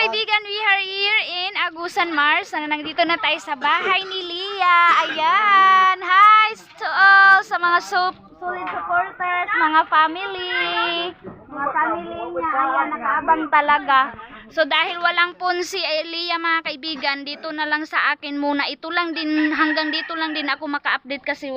kaibigan, we are here in Agusan Mars. Nandito na tayo sa bahay ni Lia. Ayan. Hi to all sa mga solid supporters, mga family. Mga family niya. Ayan, nakaabang talaga. So dahil walang phone si Lia mga kaibigan, dito na lang sa akin muna. Ito lang din, hanggang dito lang din ako maka-update kasi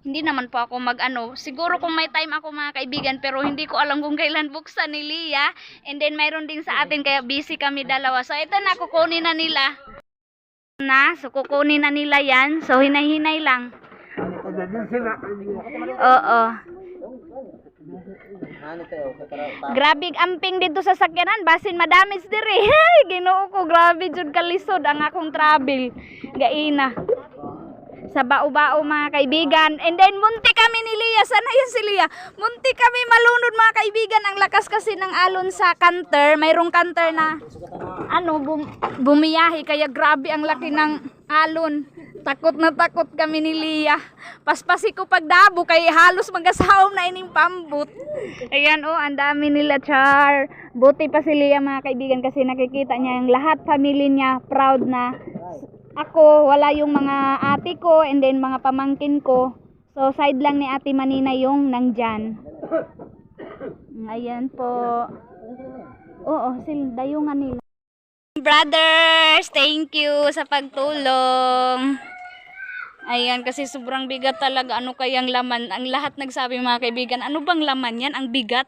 hindi naman po ako mag-ano. Siguro kung may time ako mga kaibigan, pero hindi ko alam kung kailan buksan ni Lia. And then mayroon din sa atin, kaya busy kami dalawa. So ito na, kukunin na nila. So kukunin na nila yan. So hinay-hinay lang. Oo. Grabe amping dito sa sakyanan, basin madamage dire. Ginoo ko, grabe jud kalisod ang akong travel. Gaina. Sa bao-bao mga kaibigan. And then munti kami ni Lia. Sana yan si Lia. Munti kami malunod mga kaibigan. Ang lakas kasi ng alon sa canter. Mayroong canter na bumiyahi. Kaya grabe ang laki ng alon. Takot na takot kami ni Lia. Paspasi ko pagdabo kay halos magasaom na ining pambut. Ayan ang dami nila, char. Buti pa si Lia mga kaibigan kasi nakikita niya yung lahat family niya proud na ako, wala yung mga ate ko and then mga pamangkin ko. So side lang ni Ate Manina yung nandyan. Ayan po. Oo, sila dayungan nila. Brothers, thank you sa pagtulong. Ayan, kasi sobrang bigat talaga. Ano kayang laman? Ang lahat nagsabi mga kaibigan, ano bang laman yan? Ang bigat.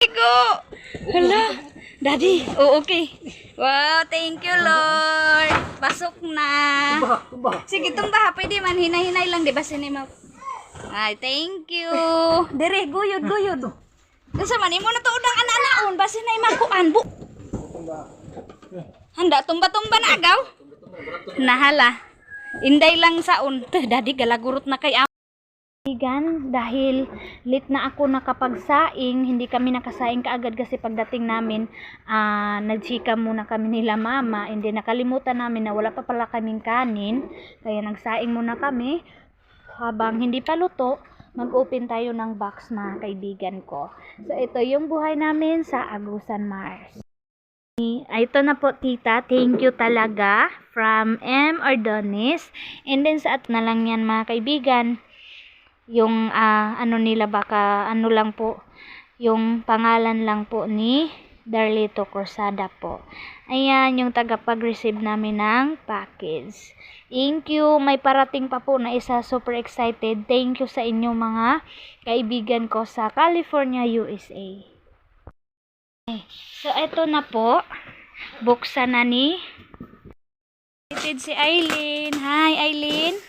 Go! Hala, Daddy. Oh, okay. Wow, thank you, Lord. Pasok na. Sige, tumba. Pwede man, hinay-hinay lang, di ba? Sinima. Ay, thank you. Dire, guyod. Kasi man, imo na to udang ana-anaon. Basi na imakuan. Handa, tumba-tumba na agaw. Nahala. Inday lang saon. Daddy, galagurot na kay Igan, dahil late na ako nakapagsaing, hindi kami nakasaing kaagad kasi pagdating namin, nagchika muna kami nila mama, and then nakalimutan namin na wala pa pala kaming kanin, kaya nagsaing muna kami. Habang hindi pa luto, mag-open tayo ng box mga kaibigan ko. So ito yung buhay namin sa Agusan Mars. Ito na po tita, thank you talaga from M. Ordones. And then sa at na lang yan mga kaibigan. Yung nila baka lang po, yung pangalan lang po ni Darlito Corsada po. Ayan yung tagapag-receive namin ng package. Thank you. May parating pa po na isa, super excited. Thank you sa inyo mga kaibigan ko sa California, USA. Okay. So eto na po, buksan na ni si Aileen. Hi Aileen.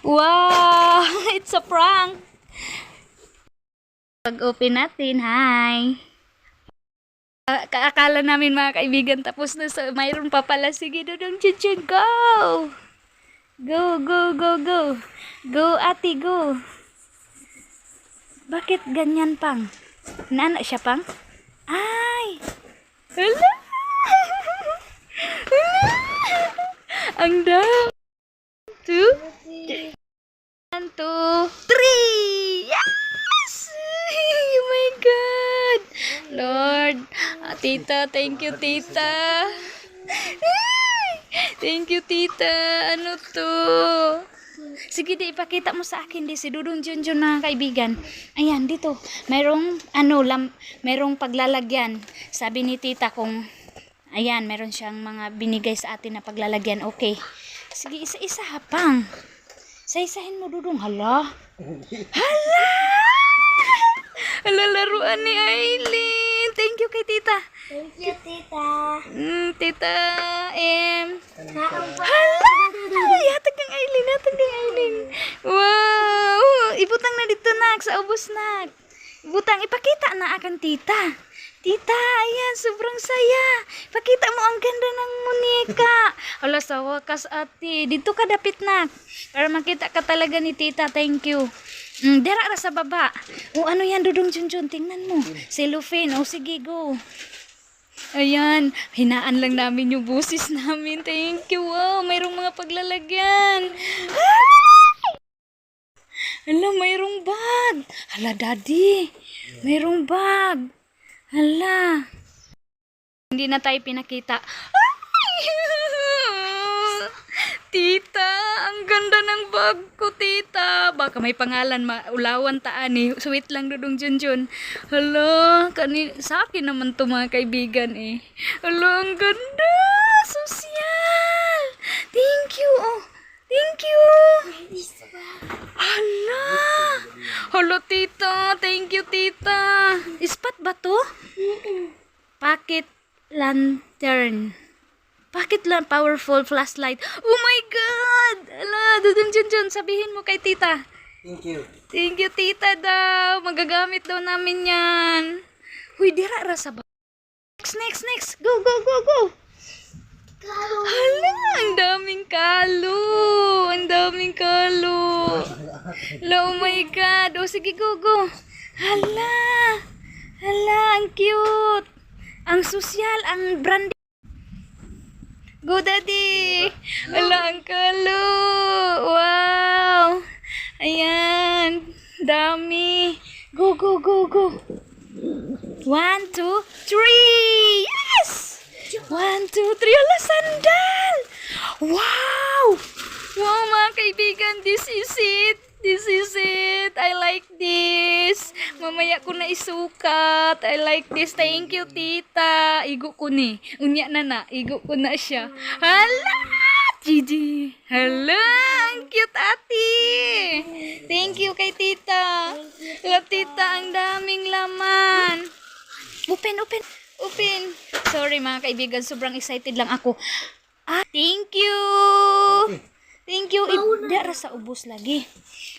Wow, it's a prank. Pag-open natin, hi. Akala namin mga kaibigan tapos na, so mayroon pa pala. Sige, Dudong Chuchun, go! Go. Go, ate, go. Bakit ganyan pang? Nana siya pang? Ay! Hala! Ang dami. 1, 2, 3. Yes! Oh my God! Lord, tita, thank you, tita. Thank you, tita. Ano to? Sige, ipakita mo sa akin si Dudong Junjun mga kaibigan. Ayan, dito. Merong, merong paglalagyan. Sabi ni tita kung, ayan, meron siyang mga binigay sa atin na paglalagyan. Okay. Sige, isa-isa hapang. Isa-isahin mo, Dudong. Hala, laruan ni Aileen. Thank you kay tita. Thank you, tita. Tita Hala, yatag ng Aileen. Wow, ibutang na dito nak, sa ubos nak. Ibutang, ipakita na akan tita. Tita, ayan, sobrang saya. Pakita mo ang ganda ng munika. Hala, sa wakas ate. Dito ka dapit na. Para makita ka talaga ni tita. Thank you. Dara ra sa baba. Ano yan, Dudong Junjun? Tingnan mo. Cellophane. Sige, go. Ayan. Hinaan lang namin yung busis namin. Thank you. Wow, mayroong mga paglalagyan. Hala, mayroong bag. God! Hala, Daddy. Mayroong bag. Hala. Hindi na tayo pinakita. Ay! Tita, ang ganda ng bag ko, tita. Baka may pangalan, maulawan taan eh. Sweet lang, Dudong Junjun. Hala, sa akin naman to mga kaibigan eh. Hala, ang ganda. Sosyal. Thank you. Oh, thank you. Hala. Hala, tita. Thank you, tita. Ispat ba to? Pocket lantern. Bakit lang powerful flashlight? Oh my God! Ala, Dudong Junjun, sabihin mo kay tita. Thank you. Thank you, tita daw. Magagamit daw namin yan. Huy, dira ra sa ba? Next. Go. Hala, ang daming kalo. Hala, oh my God. Oh, sige, go. Hala, ang cute. Ang sosyal, ang brand. Go, Daddy! Wala ang kalo! Wow! Ayan! Dami! Go! 1, 2, 3! Yes! 1, 2, 3! Hala, sandal! Wow! Wow, mga kaibigan! This is it! I like this. Mamaya ko na isukat. I like this. Thank you, tita. Igo ko ni. Unya na. Igo ko na siya. Hala! Gigi. Hala! Ang cute, ate. Thank you kay tita. Hala, tita. Ang daming laman. Open. Sorry, mga kaibigan. Sobrang excited lang ako. Thank you. Dara sa ubos lagi.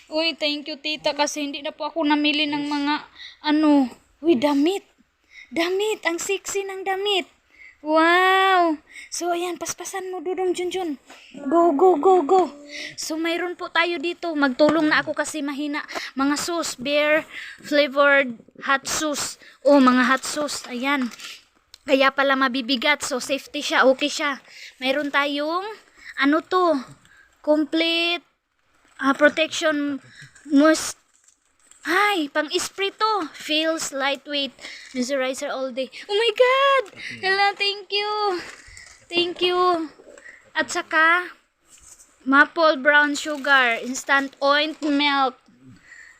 Uy, thank you, tita, kasi hindi na po ako namili ng mga, uy, damit. Ang sexy ng damit. Wow. So, ayan, paspasan mo, Dudong Junjun. Go. So, mayroon po tayo dito. Magtulong na ako kasi mahina. Mga sauce, beer, flavored hot sauce. Oh, mga hot sauce. Ayan. Kaya pala mabibigat. So, safety siya. Okay siya. Mayroon tayong, complete protection must. Ay, pang-spray to. Feels lightweight. Moisturizer all day. Oh my God! Hala, thank you. At saka, maple brown sugar, instant oat milk.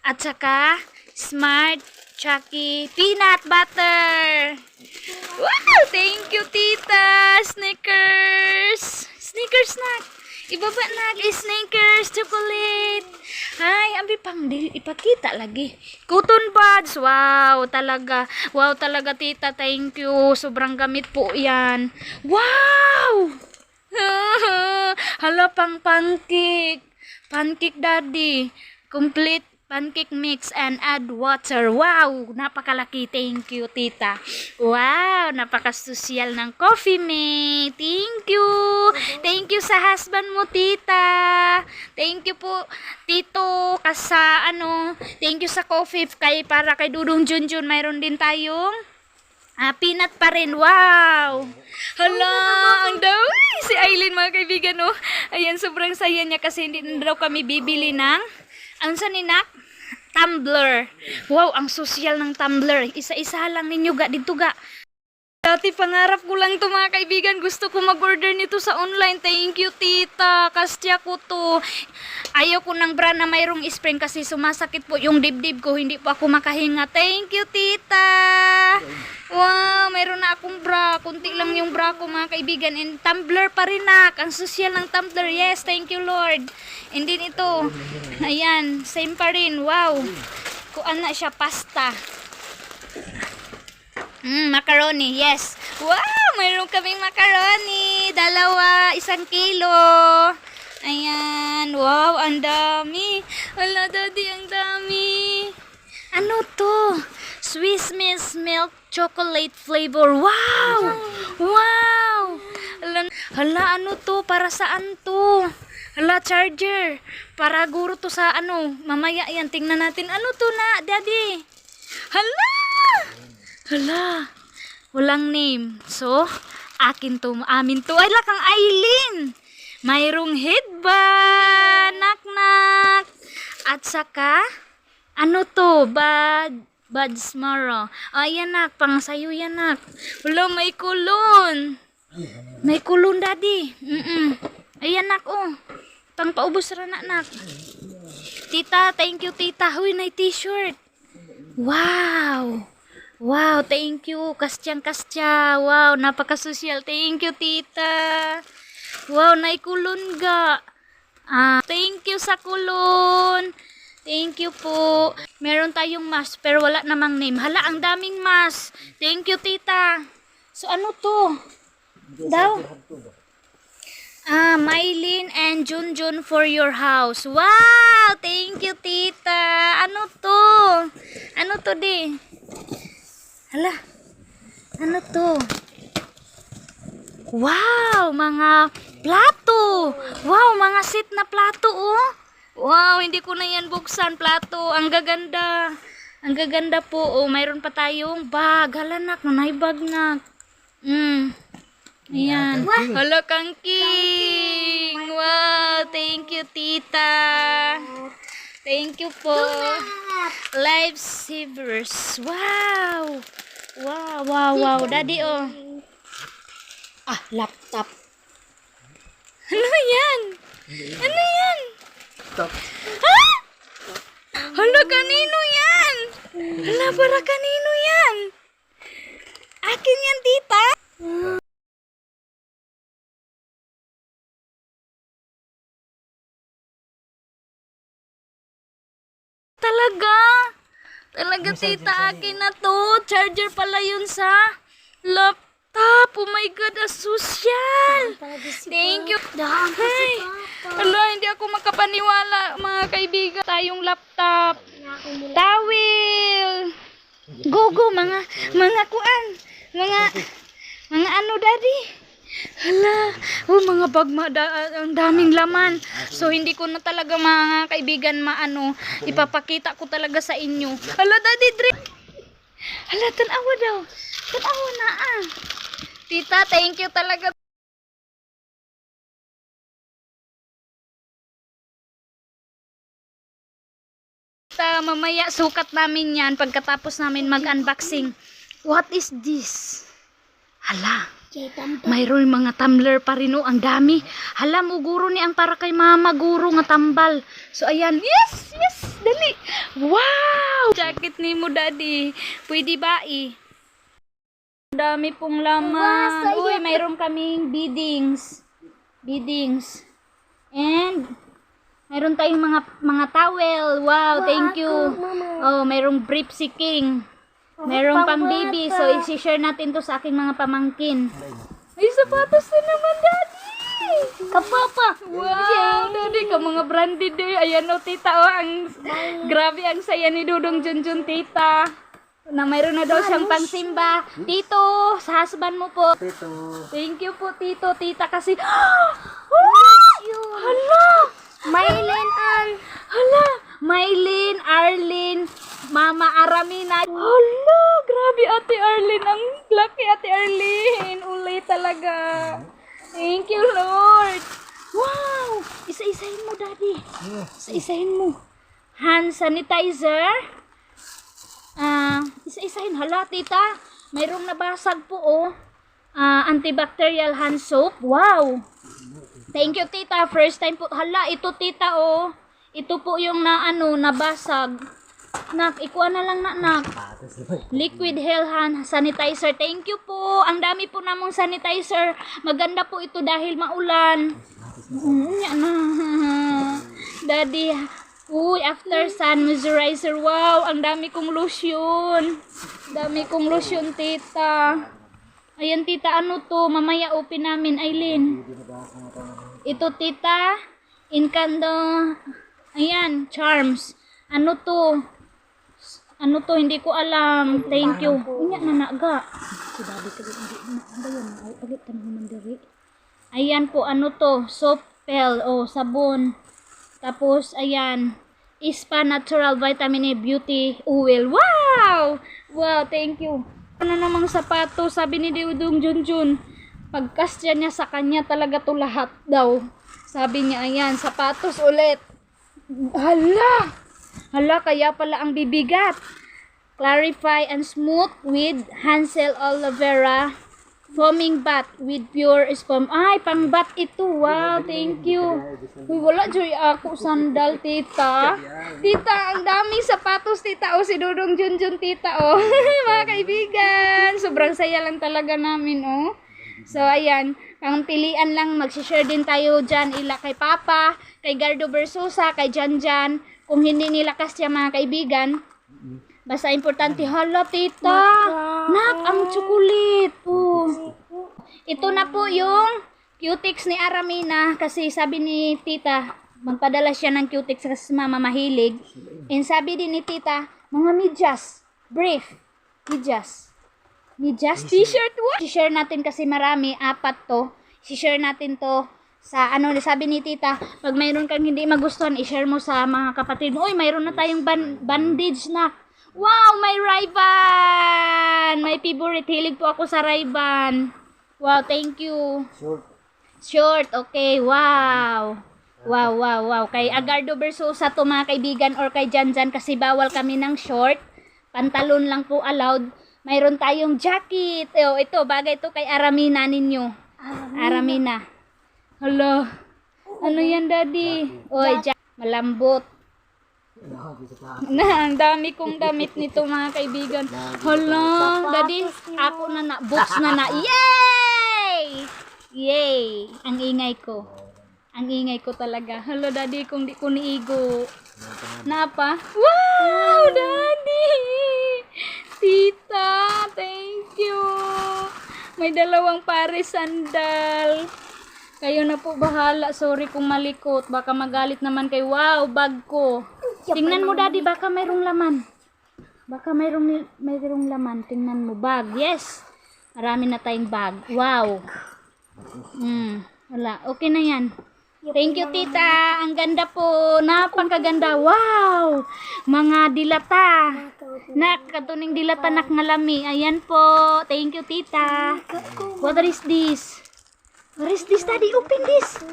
At saka, Smart Chucky peanut butter. Wow! Thank you, tita. Snickers snack. Ibaba na, Snickers, chocolate. Ay, ambi pang ipakita lagi. Cotton buds. Wow, talaga, tita. Thank you. Sobrang gamit po yan. Wow! Hala, pang pancake. Pancake, Daddy. Complete pancake mix and add water. Wow, napakalaki. Thank you, tita. Wow, napakasosyal ng coffee mate. Thank you sa husband mo, tita. Thank you po, tito, thank you sa coffee para kay Dudong Junjun. Mayroon din tayong peanut pa rin. Wow! Hala, ang dami. Si Aileen, mga kaibigan, no? Ayan, sobrang saya niya kasi hindi na daw kami bibili ng tumbler. Wow, ang sosyal ng tumbler. Isa-isa lang ninyo dito ga. Dati pangarap ko lang to, mga kaibigan. Gusto ko mag-order nito sa online. Thank you, tita. Kastya ko to. Ayaw ko ng bra na mayroong spring kasi sumasakit po yung dibdib ko. Hindi po ako makahinga. Thank you, tita. Wow, mayroon na akong bra. Kunti lang yung bra ko, mga kaibigan. And tumbler pa rin, nak. Ang sosyal ng tumbler. Yes, thank you, Lord. And din ito. Ayan, same pa rin. Wow. Kuan na siya, pasta. Macaroni, yes. Wow, mayroon kaming macaroni. 1 kilo. Ayan, wow, ang dami. Wala, Daddy, ang dami. Ano to? Swiss Miss Milk Chocolate flavor. Wow! Wow! Hala, ano to? Para saan to? Hala, charger. Para guro to sa mamaya yan. Tingnan natin. Ano to na, Daddy? Hala, walang name. So, amin to. Ay, lakang Aileen. Mayroong headband. Nak. At saka, Ano to? Buds Mara. Ayan nak, pang sayo yan nak. Wala, may kulon. May kulon daddy. Ayan nak oh. Pang paubos ra nak. Tita, thank you tita. Huy, na t-shirt. Wow. Wow, thank you. Kastyang-kastya. Wow, napaka-social. Thank you tita. Wow, na kulon ga. Thank you sa kulon. Thank you po. Meron tayong mask pero wala namang name. Hala, ang daming mask. Thank you, tita. So, ano to? Daw? Mylene and Junjun for your house. Wow! Thank you, tita. Ano to? Ano to, di? Hala. Ano to? Wow! Mga plato. Wow, mga set na plato, oh. Wow, hindi ko na yan buksan. Plato. Ang gaganda. Ang gaganda po. Oh, mayroon pa tayong bag. Hala, nak. Nanay bag, nak. Ayan. Hala, kangking. Wow, thank you, tita. Thank you po. Lifesavers. Wow. Wow, wow, wow. Daddy, oh. Laptop. Ano yan? Ano yan? Ha? Hala, kanino yan? Hala, para kanino yan? Akin yan, tita? Talaga? Talaga, tita, akin na to. Charger pala yun sa laptop. Oh my God, social. Thank you. Hey. Hala, hindi ako makapaniwala, mga kaibigan. Tayong laptop. Towel. Go, mga kuan. Mga ano, daddy? Hala, mga bag, ang daming laman. So, hindi ko na talaga, mga kaibigan, ipapakita ko talaga sa inyo. Hala, daddy, hala, tanawa daw. Tanawa na, Tita, thank you talaga. Mamaya sukat namin yan pagkatapos namin mag-unboxing. What is this? Hala, mayroon mga tumbler pa rin, ang dami. Hala, muguro ni ang para kay mama guro nga tambal. So ayan, yes, dali. Wow, jacket ni mo, daddy. Pwede ba Dami pong laman. Uy, mayroon kaming beadings. And mayroon tayong mga towel. Wow, thank you. Oh, mayroong brief king. Mayroong pang baby. So, isi-share natin to sa aking mga pamangkin. May sapatos na naman, daddy. Kapapa. Wow, daddy, ka mga branded eh. Ayan o, tita. Grabe ang saya ni Dudong Junjun, tita. Na mayroon na daw siyang pangsimba. Tito, sa husband mo po. Tito. Thank you po, tito, tita, kasi hala, Mylene, Arlene, Mama Aramina. Hala, grabe ate Arlene, ang laki ate Arlene. Uli talaga. Thank you, Lord. Wow, isa-isahin mo, daddy. Isa-isahin mo. Hand sanitizer. Isa-isahin. Hala, tita. Mayroong nabasag po, antibacterial hand soap. Wow. Thank you, tita. First time po. Hala, ito, tita, Ito po yung nabasag. Nak, ikuha na lang, nak. Liquid Hell Hand Sanitizer. Thank you po. Ang dami po namong sanitizer. Maganda po ito dahil maulan. Daddy, uy, after sun moisturizer. Wow, ang dami kong lotion. Tita. Ayan, tita, ano to? Mamaya open namin, Aileen. Ito, tita. Incando. Ayan, charms. Ano to? Hindi ko alam. Thank you. Unya na naga. Ayan po, ano to? Soap pel. Sabon. Tapos, ayan. Ispa Natural Vitamin A Beauty Oil. Wow! Wow, thank you. Ano namang sapato, sabi ni Dudong Junjun. Pagkasya niya sa kanya, talaga to lahat daw. Sabi niya, ayan, sapatos ulit. Hala! Hala, kaya pala ang bibigat. Clarify and smooth with Hansel aloe vera. Foaming bath with pure sperm. Ay, pang bath ito. Wow, thank you. Uy, wala joy ako sandal, tita. Tita, ang daming sapatos, tita. O, si Dudong Junjun, tita. O, mga kaibigan. Sobrang saya lang talaga namin, o. So, ayan. Ang pilian lang, magsishare din tayo dyan. Ila kay Papa, kay Gardo Versosa, kay Janjan. Kung hindi nila kasya, mga kaibigan. Basta importante, hala tita, nak, ang tsukulit. Ito na po yung cutics ni Aramina kasi sabi ni tita, magpadala siya ng cutics kasi mama mahilig. And sabi din ni tita, mga medyas, brief, medyas, t-shirt, what? I-share natin kasi marami, 4 to. I-share natin to sa ano, sabi ni tita, pag mayroon kang hindi magustuhan, i-share mo sa mga kapatid mo. Uy, mayroon na tayong bandage na. Wow, may Ray-Ban! My favorite. Hilig po ako sa Ray-Ban. Wow, thank you. Short, okay. Wow. Wow. Kay Agardo Versosa to mga kaibigan or kay Janjan kasi bawal kami ng short. Pantalon lang po allowed. Mayroon tayong jacket. Ito, bagay to kay Aramina ninyo. Aramina. Hala. Ano yan, daddy? Oy, malambot. Ang dami kong damit nito mga kaibigan. Hala, daddy, ako na boots na. Yay! Ang ingay ko. Ang ingay ko talaga. Hala, daddy, kung di ko niigo. Napa? Wow, daddy! Tita, thank you. May 2 pares sandal. Kayo na po bahala. Sorry kung malikot. Baka magalit naman kay wow, bag ko. Tingnan mo daddy, baka mayroong laman. Baka mayroong laman. Tingnan mo, bag. Yes. Marami na tayong bag. Wow. Wala. Okay na yan. Thank you tita. Ang ganda po. Napakaganda. Wow. Mga dilata. Katuning dilata nakngalami. Ayan po. Thank you tita. What is this? What is this daddy? Open this.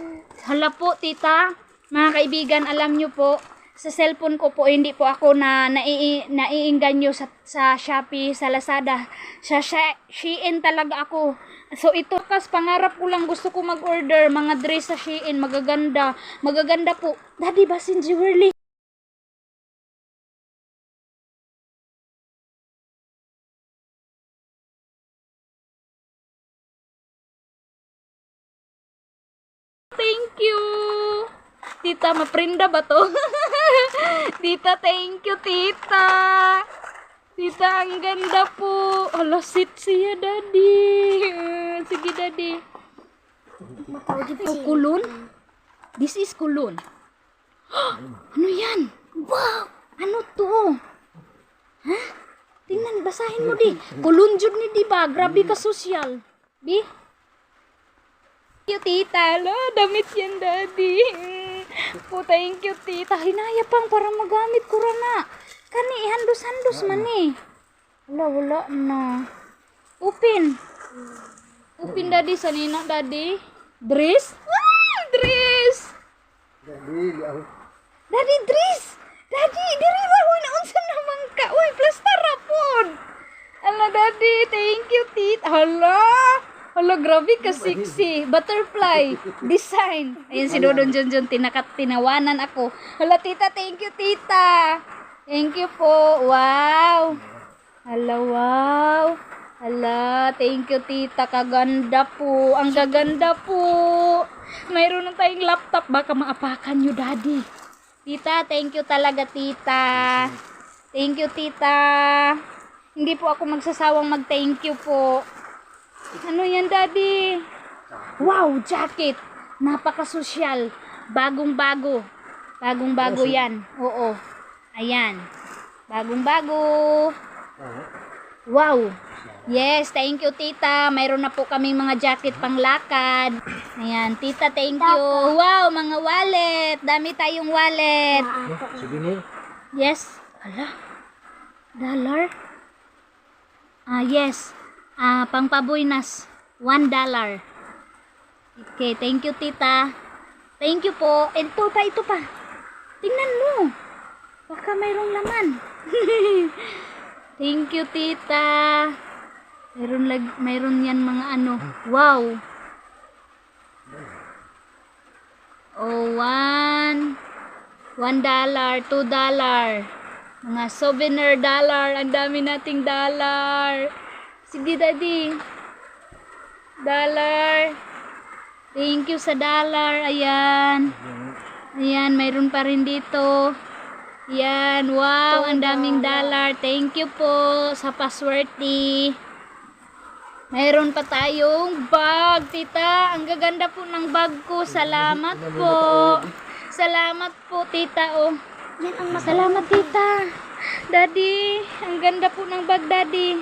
Hala po tita. Mga kaibigan, alam nyo po. Sa cellphone ko po, hindi po ako naiinganyo sa Shopee, sa Lazada. Sa Shein talaga ako. So ito, kas pangarap ko lang, gusto ko mag-order mga dress sa Shein, magaganda. Magaganda po. Daddy, basin jewelry. Thank you. Tita, maprinda ba to? Tita, thank you, tita. Tita, ang ganda po. Hala, sit siya, daddy. Sige, daddy. Kulon? This is kulon. Ano yan? Wow! Ano to? Ha? Tingnan, basahin mo di. Kulon jud ni di ba? Grabe ka sosyal. Di? Thank you, tita. Hala, damit yan, daddy. Po, thank you, tita. Hinaya pang para magamit ko na. Kani, ihandos-handos man eh. Wala na. Upin. Upin, daddy. Sanina, daddy. Dress? Dress! Daddy, dress! Daddy, diri ra na unsa naman ka. Uy, plastara pod. Ala, daddy. Thank you, tita. Hala, grabe ka sexy. Butterfly design. Ayun si Dodon Junjun, tinawanan ako. Hala, tita, thank you, tita. Thank you po. Wow. Hala, wow. Hala, thank you, tita. Kaganda po. Ang gaganda po. Mayroon na tayong laptop. Baka maapakan nyo, daddy. Tita, thank you talaga, tita. Thank you, tita. Hindi po ako magsasawang mag-thank you po. Ano yan, daddy? Wow, jacket. Napaka-sosyal. Bagong-bago. Bagong-bago yan. Oo. Ayan. Bagong-bago. Wow. Yes, thank you, tita. Mayroon na po kaming mga jacket pang lakad. Ayan, tita, thank you. Wow, mga wallet. Dami tayong wallet. Yes. Hala. Dollar? Yes. Pangpabuinas. $1. Okay, thank you, tita. Thank you po. Ito pa. Tingnan mo. Baka mayroong laman. Thank you, tita. Mayroon yan mga ano. Wow. Oh, $1, $2, mga souvenir dollar. Ang dami nating dollar. Sige, daddy. Dollar. Thank you sa dollar. Ayan. Ayan, mayroon pa rin dito. Yan, wow, ang daming dollar. Thank you po sa paswerte. Mayroon pa tayong bag, tita. Ang gaganda po ng bag ko. Salamat po. Salamat po, tita. Oh. Salamat, tita. Daddy, ang ganda po ng bag, daddy.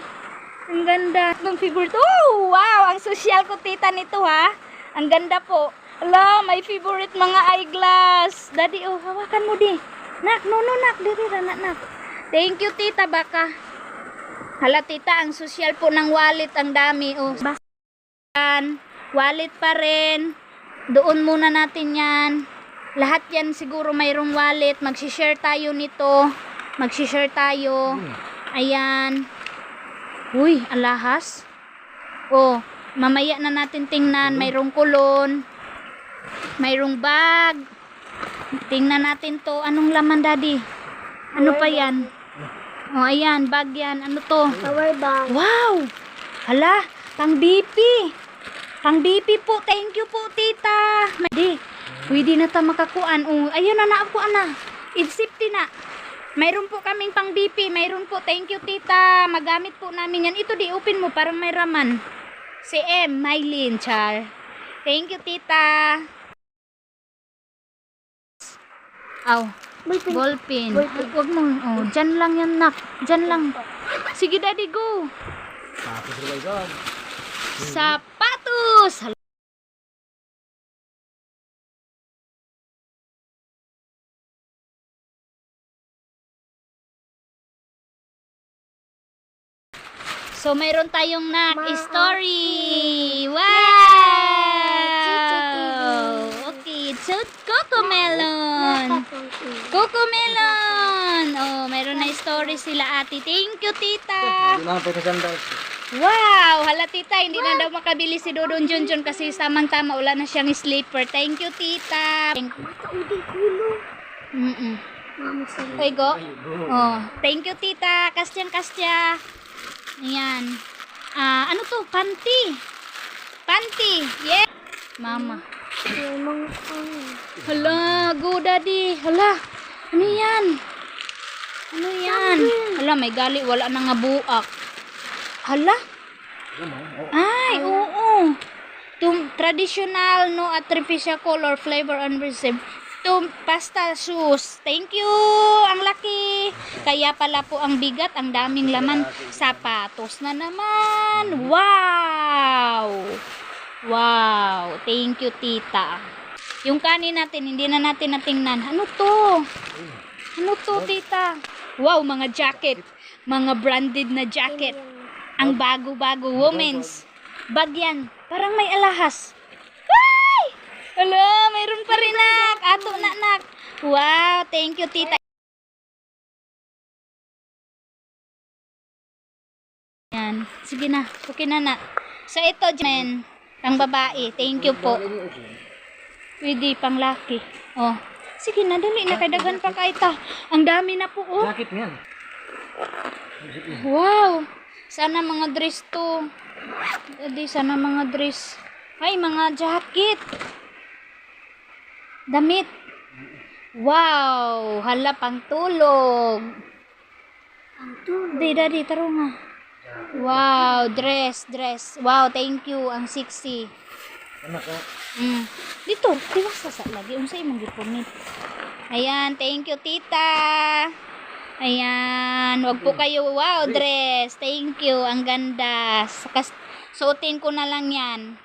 Ang ganda. Itong favorite. Oh, wow, ang social ko, tita, nito, ha. Ang ganda po. Ala, my favorite mga eyeglass. Daddy, oh, hawakan mo di. Nak, no, nak. Diri, nak. Thank you, tita, baka. Hala, tita, ang social po ng wallet, ang dami. Oh, basan, wallet pa rin. Doon muna natin yan. Lahat yan siguro mayroong wallet. Magsishare tayo nito. Magsishare tayo. Ayan. Uy, alahas. Oh, mamaya na natin tingnan. Mayroong kulon. Mayroong bag. Tingnan natin to. Anong laman, daddy? Ano pa yan? Oh, ayan, bag yan. Ano to? Power bank. Wow! Hala, pang BP. Pang BP po. Thank you po, tita. Di, pwede na ta makakuan. Oh, ayun na naakuan na. It's safety na. Mayroon po kaming pang BP. Mayroon po. Thank you, tita. Magamit po namin yan. Ito, di, open mo. Parang may raman. Si M. Mylene, char. Thank you, tita. Aw. Ballpen. Huwag mo. Oh, dyan lang yan, nak. Dyan lang. Sige, daddy, go. Sapatos. So, mayroon tayong story. Wow! Okay, so, Cocomelon. Cocomelon. Oh, mayroon na story sila, ate. Thank you, tita. Wow! Hala, tita, hindi na daw makabili si Dodon Junjun kasi tamang-tama, wala na siyang sleeper. Thank you, tita. Okay, go. Oh, thank you, tita. Kastyang-kastya. Ayan. Ano to? Panty. Panty. Yeah. Mama. Hala, go, daddy. Hala. Ano yan? Ano yan? Hala, may gali. Wala na nga buak. Hala. Ay, oo. Traditional, no artificial color, flavor, and recipe. Pasta shoes. Thank you. Ang laki. Kaya pala po ang bigat, ang daming laman. Sapatos na naman. Wow. Wow. Thank you, tita. Yung kanin natin, hindi na natin natingnan. Ano to? Ano to, tita? Wow, mga jacket. Mga branded na jacket. Ang bago-bago. Women's. Bag yan. Parang may alahas. Hala, mayroon pa rin, nak. Ato na, nak. Wow, thank you, tita. Yan. Sige na. Okay na, nak. So, ito, Jen. Ang babae. Thank you po. Pwede, pang laki. Oh. Sige na, dali. Nakadagan pa kaita. Ang dami na po, oh. Jacket niyan. Wow. Sana mga dress to. Hindi, sana mga dress. Ay, mga jacket. Damit. Wow! Hala, pang tulog. Ang tulog. Daddy, taro nga. Wow, dress. Wow, thank you. Ang sexy. Anak ko. Dito, tiwas sa lagi. Unsay mong gipunit. Ayan, thank you, tita. Ayan, wag po kayo. Wow, dress. Thank you. Ang ganda. Suotin ko na lang yan.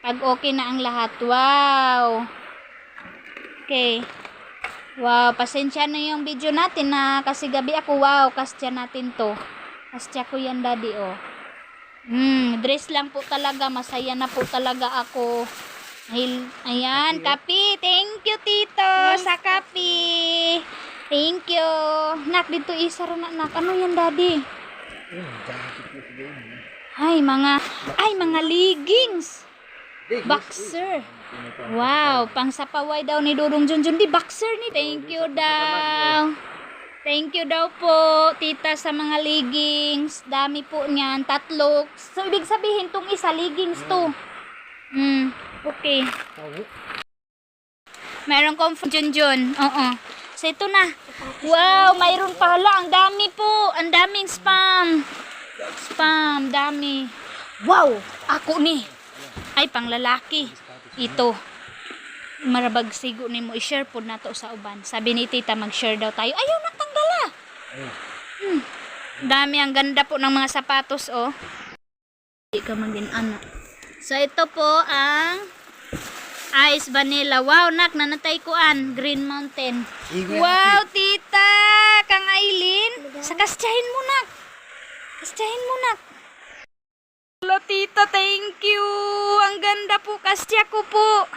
Pag okay na ang lahat. Wow. Okay. Wow, pasensya na yung video natin na kasi gabi ako. Wow, kastya natin to. Kastya ko yan, daddy, oh. Dress lang po talaga. Masaya na po talaga ako. Ayan, kape. Thank you, tito, sa kape. Thank you. Nak, dito isa rin nak. Ano yan, daddy? Ay, mga leggings. Boxer. Wow, pang sapaway daw ni Dudong Junjun. Di boxer ni. Thank you daw. Thank you daw po, tita, sa mga leggings. Dami po niyan. 3. So, ibig sabihin, tong isa, leggings to. Okay. Meron kong Junjun. Oo. So, ito na. Wow, mayroon pala. Ang dami po. Ang daming spam. Spam, dami. Wow, ako ni. Ay, pang lalaki. Ito. Marabag sigo ni mo. I-share po na to sa uban. Sabi ni tita, mag-share daw tayo. Ayaw, natanggala. Dami. Ang ganda po ng mga sapatos, oh. Hindi ka maging ano. So, ito po ang Ice Vanilla. Wow, nak, nanatay ko an. Green Mountain. Wow, tita! Kang Aileen. Sa kastyahin mo, nak. Kastyahin mo, nak. Hello, tita. Thank you. Ang ganda po. Kastya ko po.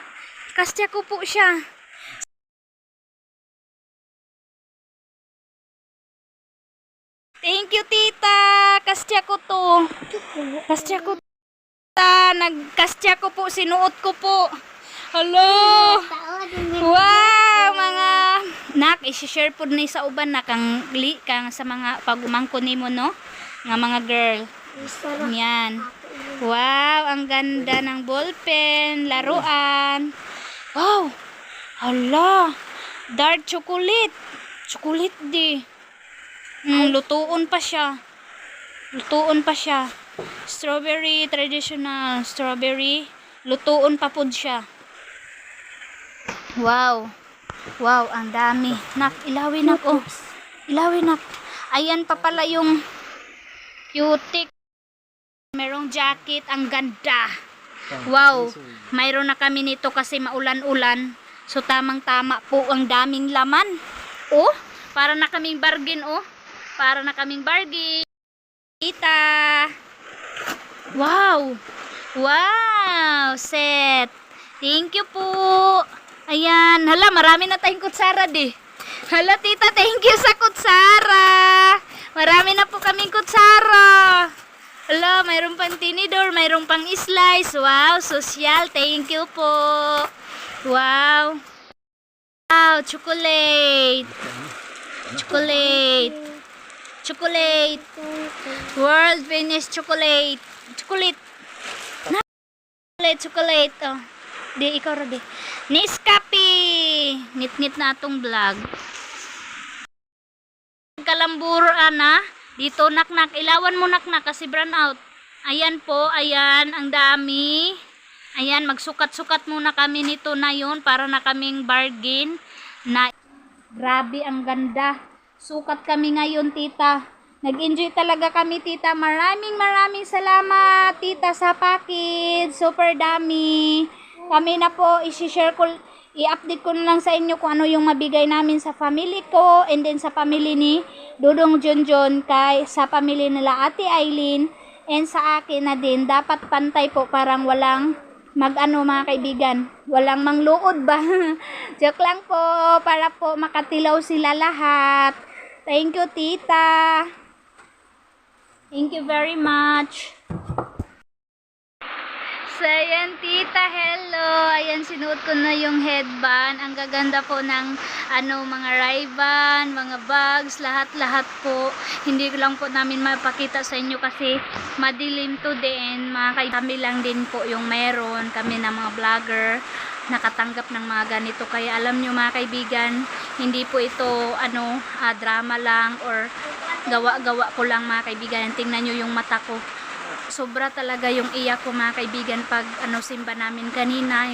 Kastya ko po siya. Thank you, tita. Kastya ko to. Kastya ko. Tita, nagkastya ko po. Sinuot ko po. Hello! Wow! Mga nak, isi-share po ni sa uban na kang sa mga pagumangko nimo, no? Nga mga girl. Yan. Wow! Ang ganda ng ballpen, laruan. Wow! Hala! Dark chocolate. Chocolate di. Lutuon pa siya. Lutuon pa siya. Strawberry, traditional strawberry. Lutuon pa po siya. Wow. Wow, ang dami. Nak, ilawin nak, oh. Ilawin nak. Ayan pa pala yung cutic. Merong jacket. Ang ganda. Wow. Mayroon na kami nito kasi maulan-ulan. So, tamang-tama po. Ang daming laman. Oh, para na kaming bargain, oh. Para na kaming bargain. Tita. Wow. Wow. Set. Thank you po. Ayan. Hala, marami na tayong kutsara di. Hala, tita, thank you sa kutsara. Marami na po kaming kutsara. Hala, mayroon pang tinidor, mayroon pang slice. Wow, social. Thank you po. Wow. Wow, chocolate. Chocolate. Chocolate. World famous chocolate. Chocolate. Chocolate. Oh. Di, ikaw ra di. Nescafe. Ngit-ngit na atong vlog. Kalamburo ana. Dito nak-nak. Ilawan mo nak-nak kasi brown out. Ayan po. Ayan. Ang dami. Ayan. Magsukat-sukat muna kami nito na yun. Para na kaming bargain. Na grabe ang ganda. Sukat kami ngayon, tita. Nag-enjoy talaga kami, tita. Maraming salamat, tita, sa package. Super dami. Kami na po, i-update ko na lang sa inyo kung ano yung mabigay namin sa family ko and then sa family ni Dudong Junjun, sa family nila Ate Aileen and sa akin na din. Dapat pantay po, parang walang mga kaibigan. Walang mangluod ba? Joke lang po, para po makatilaw sila lahat. Thank you, tita. Thank you very much. So, ayan, tita, hello. Ayan, sinuot ko na yung headband. Ang gaganda po ng mga Ray-Ban, mga bags, lahat-lahat po. Hindi ko lang po namin mapakita sa inyo kasi madilim to din. Kami lang din po yung meron. Kami na mga vlogger nakatanggap ng mga ganito. Kaya alam nyo mga kaibigan, hindi po ito drama lang or gawa-gawa ko lang mga kaibigan. Tingnan nyo yung mata ko. Sobra talaga yung iyak ko mga kaibigan pag simba namin kanina.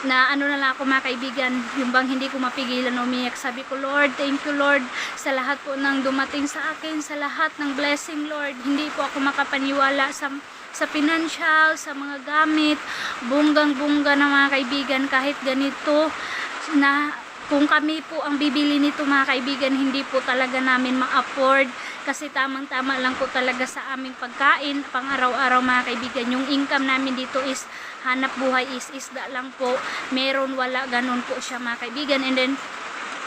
Na na lang ako mga kaibigan, yung bang hindi ko mapigilan umiyak. Sabi ko, Lord, thank you Lord sa lahat po ng dumating sa akin, sa lahat ng blessing Lord. Hindi po ako makapaniwala sa financial, sa mga gamit, bunggang-bungga na mga kaibigan, kahit ganito na kung kami po ang bibili nito mga kaibigan, hindi po talaga namin ma-afford kasi tamang-tama lang po talaga sa aming pagkain pang araw-araw mga kaibigan. Yung income namin dito is hanap buhay, is isda lang po, meron wala, ganun po siya mga kaibigan. And then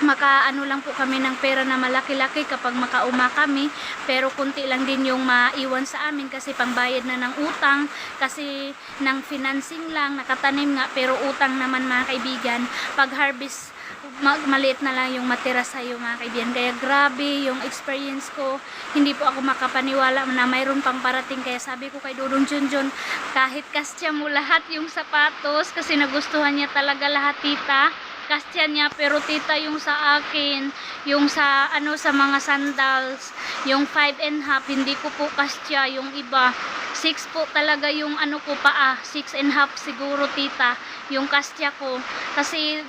makaano lang po kami ng pera na malaki-laki kapag makauma kami, pero kunti lang din yung maiwan sa amin kasi pangbayad na ng utang, kasi ng financing lang, nakatanim nga pero utang naman mga kaibigan. Pag harvest maliit na lang yung matira sa iyo mga kaibigan. Kaya grabe yung experience ko, hindi po ako makapaniwala na mayroon pang parating. Kaya sabi ko kay Dudong Junjun, kahit kastya mo lahat yung sapatos, kasi nagustuhan niya talaga lahat tita, kastya niya, pero tita yung sa akin, yung sa ano, sa mga sandals, yung 5.5 hindi ko po kastya, yung iba 6 po talaga yung ano ko paa, 6.5 siguro tita yung kastya ko, kasi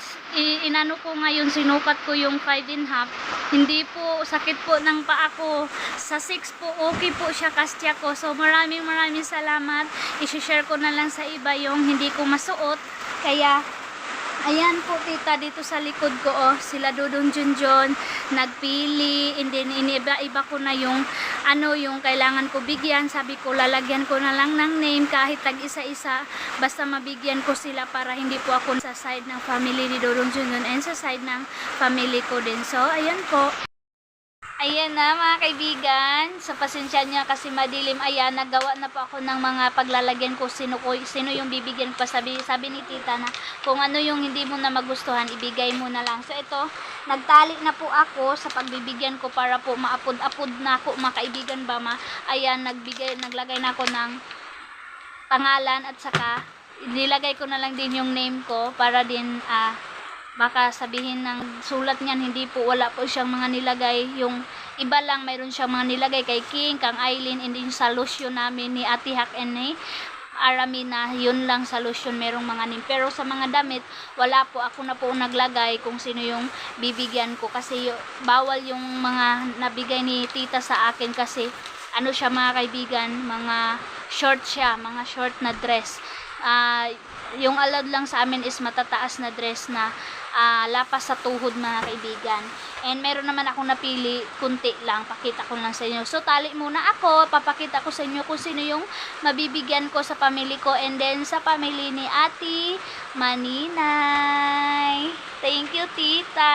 inano ko ngayon, sinukat ko yung 5.5, hindi po, sakit po ng paa ko, sa 6 po okay po siya kastya ko. So maraming salamat, i-share ko na lang sa iba yung hindi ko masuot. Kaya ayan po tita, dito sa likod ko, oh, sila Dudong Junjun nagpili, and then iniba-iba ko na yung ano, yung kailangan ko bigyan. Sabi ko lalagyan ko na lang ng name kahit tag isa-isa, basta mabigyan ko sila para hindi po ako sa side ng family ni Dudong Junjun and sa side ng family ko din. So ayan po. Ayan na mga kaibigan, sa pasensya niya kasi madilim. Ayan, nagawa na po ako ng mga paglalagyan ko, sino yung bibigyan ko. Sabi ni tita na kung ano yung hindi mo na magustuhan, ibigay mo na lang. So ito, nagtali na po ako sa pagbibigyan ko para po maapod-apod na ako mga kaibigan ba ma. Ayan, naglagay na ako ng pangalan at saka nilagay ko na lang din yung name ko para din baka sabihin ng sulat niyan, hindi po, wala po siyang mga nilagay. Yung iba lang, mayroon siyang mga nilagay kay King, Kang Aileen, and din sa lotion namin ni Ate Hak and ni Aramina, yun lang sa lotion merong mga name. Pero sa mga damit, wala po, ako na po naglagay kung sino yung bibigyan ko, kasi bawal yung mga nabigay ni tita sa akin, kasi ano siya mga kaibigan, mga short siya, mga short na dress. Yung allowed lang sa amin is matataas na dress na lapas sa tuhod mga kaibigan. And meron naman akong napili, kunti lang, pakita ko lang sa inyo. So tali muna ako, papakita ko sa inyo kung sino yung mabibigyan ko sa family ko and then sa family ni Ate Maninay. Thank you tita.